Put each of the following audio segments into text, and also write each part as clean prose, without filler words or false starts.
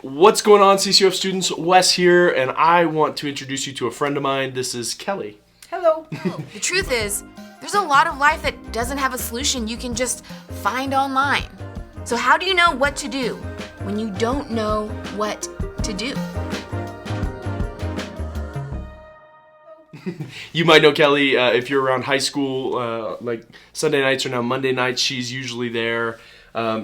What's going on, CCUF students? Wes here, and I want to introduce you to a friend of mine. This is Kelly. Hello. The truth is, there's a lot of life that doesn't have a solution you can just find online. So how do you know what to do when you don't know what to do? You might know Kelly if you're around high school. Like Sunday nights are now Monday nights. She's usually there.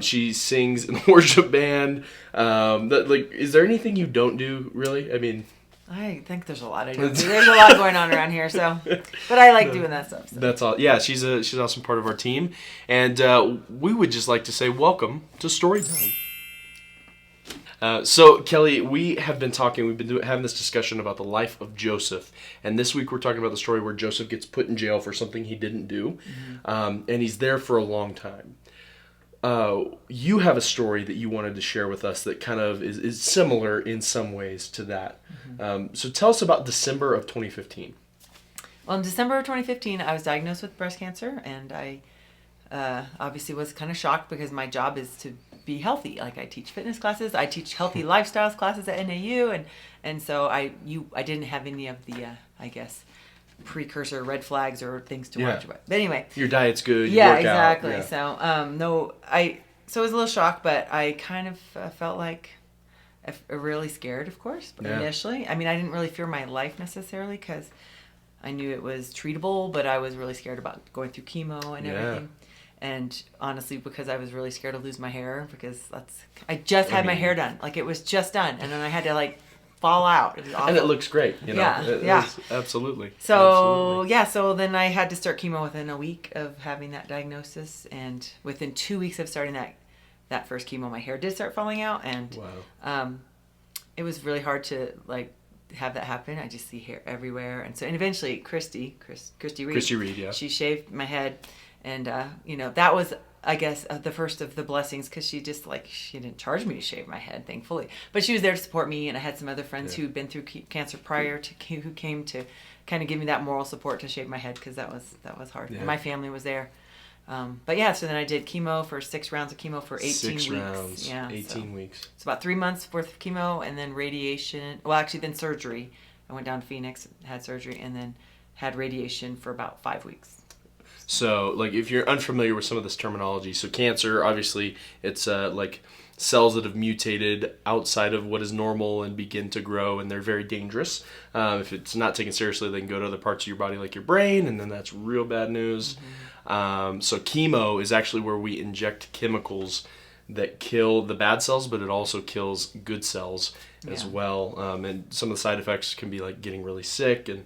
She sings in the worship band. Is there anything you don't do, really? I mean, I think there's a lot I do. There's a lot going on around here, but I like doing that stuff. So. That's all. Yeah, she's an awesome part of our team, and we would just like to say welcome to Storytime. So Kelly, we have been talking. We've been having this discussion about the life of Joseph, and this week we're talking about the story where Joseph gets put in jail for something he didn't do, and he's there for a long time. You have a story that you wanted to share with us that kind of is similar in some ways to that. So tell us about December of 2015. Well, in December of 2015, I was diagnosed with breast cancer, and I obviously was kind of shocked because my job is to be healthy. Like, I teach fitness classes, I teach healthy lifestyles classes at NAU, and so I didn't have any of the precursor red flags or things to watch about. But anyway, your diet's good. You yeah, work exactly. Out. Yeah. So I was a little shocked, but I kind of felt like really scared, of course, initially. I mean, I didn't really fear my life necessarily because I knew it was treatable, but I was really scared about going through chemo and everything. And honestly, because I was really scared to lose my hair, because I just had my hair done. Like, it was just done, and then I had to fall out. It was awful. And it looks great, you know. Yeah. Absolutely. So then I had to start chemo within a week of having that diagnosis, and within 2 weeks of starting that first chemo, my hair did start falling out, and it was really hard to have that happen. I just see hair everywhere, and eventually Christy Reed, yeah, she shaved my head, and that was, I guess, the first of the blessings, because she just she didn't charge me to shave my head, thankfully, but she was there to support me, and I had some other friends who'd been through cancer prior to who came to kind of give me that moral support to shave my head, because that was hard. And my family was there. So then I did chemo for 6 rounds of chemo for 18 weeks. 6 rounds, yeah, 18 weeks. It's about 3 months worth of chemo, and then radiation. Well, actually, then surgery. I went down to Phoenix, had surgery, and then had radiation for about 5 weeks. So, if you're unfamiliar with some of this terminology, so cancer, obviously, it's cells that have mutated outside of what is normal and begin to grow, and they're very dangerous. If it's not taken seriously, they can go to other parts of your body, like your brain, and then that's real bad news. So chemo is actually where we inject chemicals that kill the bad cells, but it also kills good cells as well. And some of the side effects can be getting really sick and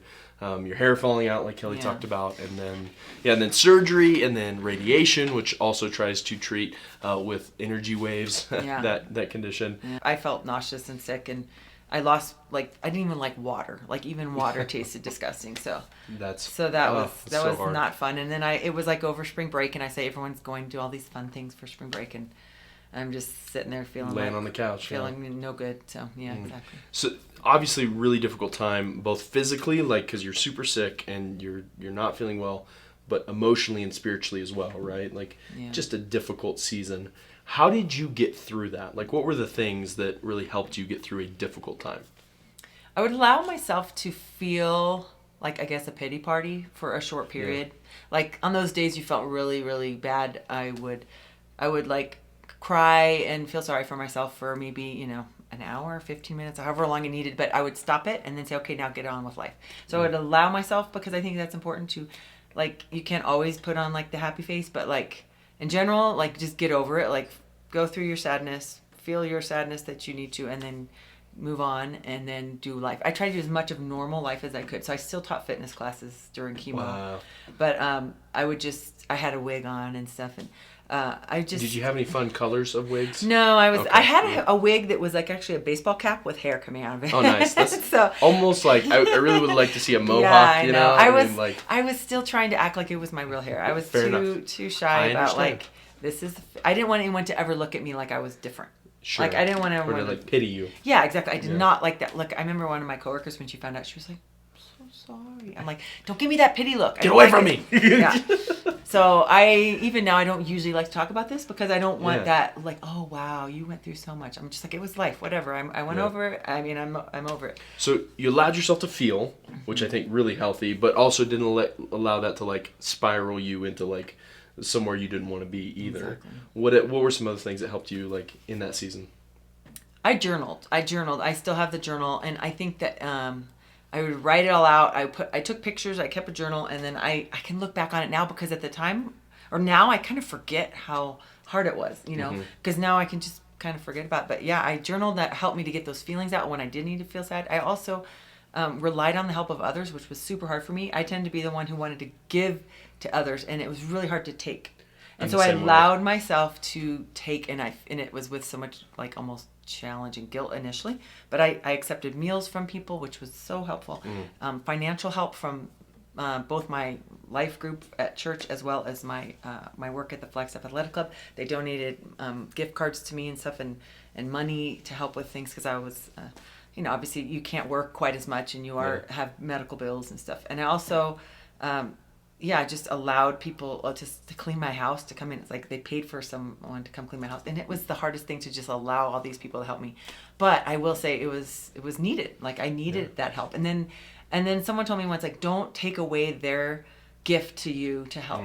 your hair falling out, like Kelly talked about, and then surgery, and then radiation, which also tries to treat with energy waves that condition. Yeah. I felt nauseous and sick, and I lost I didn't even like water. Even water tasted disgusting. So that was not fun. And then it was over spring break, and I say everyone's going to do all these fun things for spring break, and I'm just sitting there laying on the couch, feeling no good. So exactly. So obviously, really difficult time, both physically, because you're super sick and you're not feeling well, but emotionally and spiritually as well, right? Just a difficult season. How did you get through that? What were the things that really helped you get through a difficult time? I would allow myself to feel a pity party for a short period. Yeah. On those days you felt really, really bad, I would cry and feel sorry for myself for maybe, an hour, 15 minutes, however long it needed, but I would stop it and then say, okay, now get on with life. So I would allow myself, because I think that's important to, you can't always put on the happy face, but in general, just get over it, go through your sadness, feel your sadness that you need to, and then move on, and then do life. I tried to do as much of normal life as I could, so I still taught fitness classes during chemo. Wow. But I had a wig on and stuff, and Did you have any fun colors of wigs? No, I had a wig that was actually a baseball cap with hair coming out of it. Oh, nice. That's so, almost I really would like to see a mohawk, you know? I was still trying to act like it was my real hair. I was too shy about I didn't want anyone to ever look at me like I was different. Sure. I didn't want anyone to pity you. Yeah, exactly. I did not like that look. I remember one of my coworkers, when she found out, she was like, "I'm so sorry." I'm like, "Don't give me that pity look. Get away from me." Yeah. So even now I don't usually like to talk about this because I don't want that like, oh wow, you went through so much. I'm just like, it was life, whatever. I went over it. I mean, I'm over it. So you allowed yourself to feel, which I think really healthy, but also didn't allow that to like spiral you into like somewhere you didn't want to be either. Exactly. What were some other things that helped you like in that season? I journaled. I still have the journal, and I think that I would write it all out. I took pictures. I kept a journal, and then I can look back on it now because at the time, or now I kind of forget how hard it was, you know, because now I can just kind of forget about it. But yeah, I journaled. That helped me to get those feelings out when I did need to feel sad. I also relied on the help of others, which was super hard for me. I tend to be the one who wanted to give to others, and it was really hard to take. And so I allowed myself to take, and it was with so much like almost challenge and guilt initially, but I accepted meals from people, which was so helpful. Financial help from both my life group at church as well as my work at the Flagstaff Athletic Club. They donated gift cards to me and stuff, and money to help with things because I was obviously you can't work quite as much, and you have medical bills and stuff. And I also just allowed people to clean my house, to come in. It's like they paid for someone to come clean my house. And it was the hardest thing to just allow all these people to help me. But I will say it was needed. Like I needed that help. And then someone told me once, like, don't take away their gift to you to help.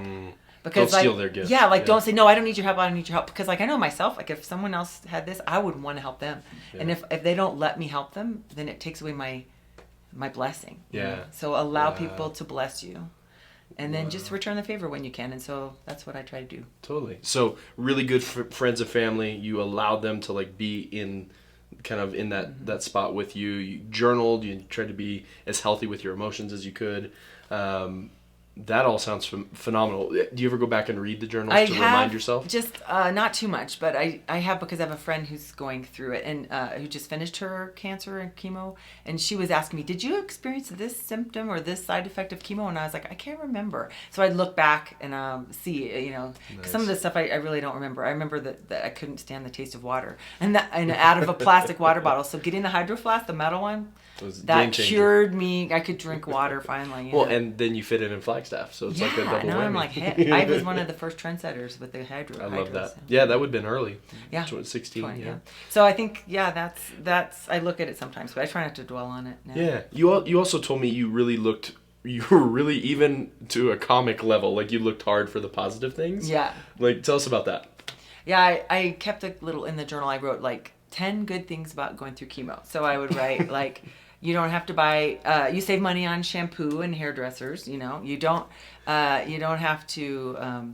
Because don't steal their gift. Yeah, like don't say, no, I don't need your help, I don't need your help. Because like I know myself, like if someone else had this, I would want to help them. Yeah. And if they don't let me help them, then it takes away my blessing. Yeah. You know? So allow people to bless you. And then just return the favor when you can. And so that's what I try to do. Totally. So really good friends and family. You allowed them to like be in kind of in that spot with you. You journaled. You tried to be as healthy with your emotions as you could. That all sounds phenomenal. Do you ever go back and read the journals to remind yourself? Just not too much, but I have, because I have a friend who's going through it and who just finished her cancer and chemo, and she was asking me, did you experience this symptom or this side effect of chemo? And I was like, I can't remember. So I'd look back and see, nice. Some of the stuff I really don't remember. I remember that I couldn't stand the taste of water, and out of a plastic water bottle. So getting the Hydro Flask, the metal one, that cured me. I could drink water finally. Well, and then you fit it in Flagstaff, so it's like a double now whammy. I'm like, hey, I was one of the first trendsetters with the Hydro. I love that. Yeah, that would have been early. Yeah, 16. 20, yeah. So I think that's I look at it sometimes, but I try not to dwell on it now. Yeah, you also told me you were really even to a comic level. Like you looked hard for the positive things. Yeah. Like tell us about that. Yeah, I kept a little in the journal. I wrote like 10 good things about going through chemo. So I would write like, you don't have to buy, you save money on shampoo and hairdressers, you don't have to,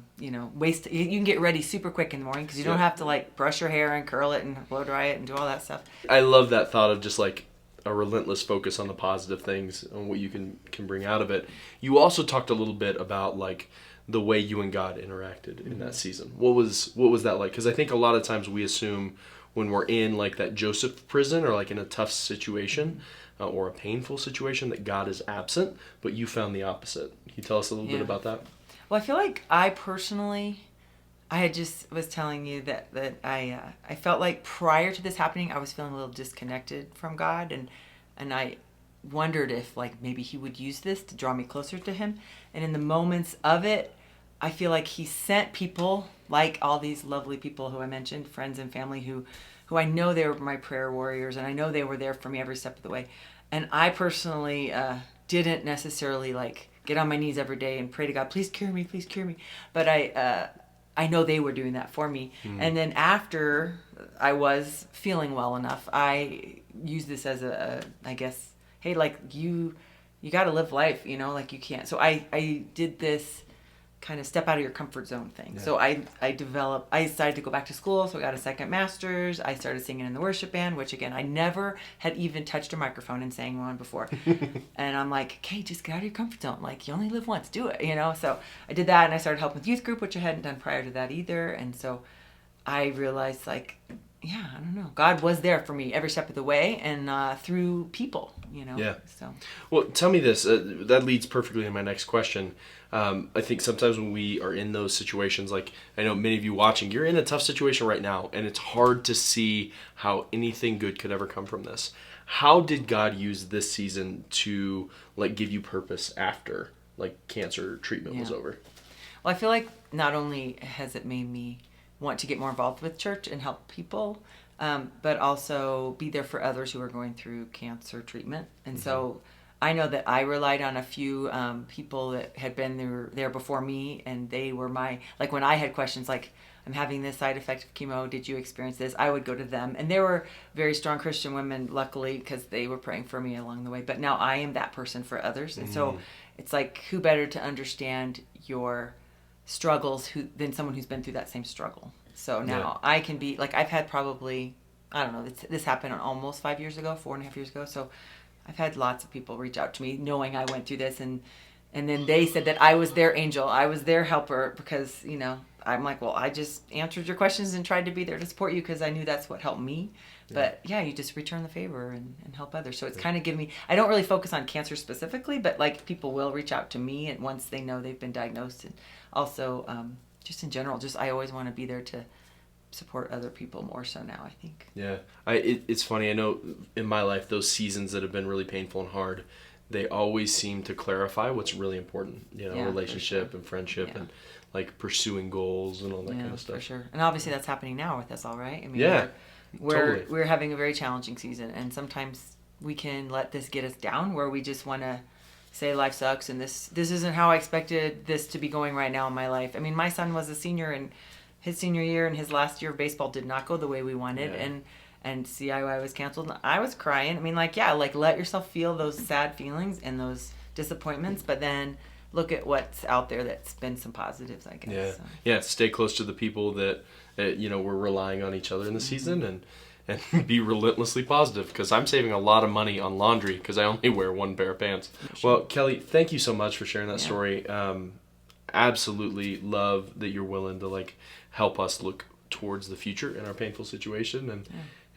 waste, you can get ready super quick in the morning because you don't have to like brush your hair and curl it and blow dry it and do all that stuff. I love that thought of just like a relentless focus on the positive things and what you can bring out of it. You also talked a little bit about like the way you and God interacted in that season. What was that like? Because I think a lot of times we assume when we're in like that Joseph prison or like in a tough situation or a painful situation that God is absent, but you found the opposite. Can you tell us a little bit about that? Well, I feel like I had just was telling you that I felt like prior to this happening, I was feeling a little disconnected from God, and I wondered if like maybe He would use this to draw me closer to Him. And in the moments of it, I feel like He sent people like all these lovely people who I mentioned, friends and family who I know they were my prayer warriors, and I know they were there for me every step of the way. And I personally didn't necessarily like get on my knees every day and pray to God, please cure me, please cure me. But I know they were doing that for me. And then after I was feeling well enough, I used this as I guess, hey, like you got to live life, like you can't. So I did this kind of step out of your comfort zone thing. Yeah. So I decided to go back to school, so I got a second master's. I started singing in the worship band, which again, I never had even touched a microphone and sang one before. And I'm like, okay, just get out of your comfort zone. Like, you only live once, do it, So I did that, and I started helping with youth group, which I hadn't done prior to that either. And so I realized, like, yeah, I don't know. God was there for me every step of the way, and through people, Yeah. So. Well, tell me this. That leads perfectly to my next question. I think sometimes when we are in those situations, like I know many of you watching, you're in a tough situation right now, and it's hard to see how anything good could ever come from this. How did God use this season to like give you purpose after like cancer treatment was over? Well, I feel like not only has it made me want to get more involved with church and help people, but also be there for others who are going through cancer treatment. And so I know that I relied on a few people that had been there before me, and they were like when I had questions like, I'm having this side effect of chemo, did you experience this? I would go to them. And they were very strong Christian women, luckily, because they were praying for me along the way. But now I am that person for others. And so it's like, who better to understand your struggles than someone who's been through that same struggle? So now I can be, like, I've had probably, I don't know, this happened almost 5 years ago, 4.5 years ago. So I've had lots of people reach out to me knowing I went through this. And then they said that I was their angel. I was their helper because, I'm like, well, I just answered your questions and tried to be there to support you because I knew that's what helped me. But yeah, you just return the favor and help others. So it's kind of given me, I don't really focus on cancer specifically, but like people will reach out to me and once they know they've been diagnosed. And also just in general, I always want to be there to support other people more so now, I think. Yeah. It's funny. I know in my life, those seasons that have been really painful and hard, they always seem to clarify what's really important, relationship and friendship and like pursuing goals and all that kind of stuff. For sure. And obviously that's happening now with us all, right? I mean, totally. We're having a very challenging season, and sometimes we can let this get us down where we just want to say life sucks and this isn't how I expected this to be going right now in my life. I mean, my son was a senior and his senior year and his last year of baseball did not go the way we wanted, and CIY was canceled. And I was crying. I mean, let yourself feel those sad feelings and those disappointments, but then look at what's out there that's been some positives, I guess. Stay close to the people that we're relying on each other in the season and be relentlessly positive, because I'm saving a lot of money on laundry because I only wear one pair of pants. Sure. Well, Kelly, thank you so much for sharing that story. Absolutely love that you're willing to help us look towards the future in our painful situation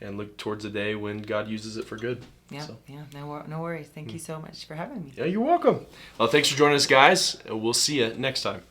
and look towards a day when God uses it for good. No worries. Thank you so much for having me. Yeah, you're welcome. Well, thanks for joining us, guys. We'll see you next time.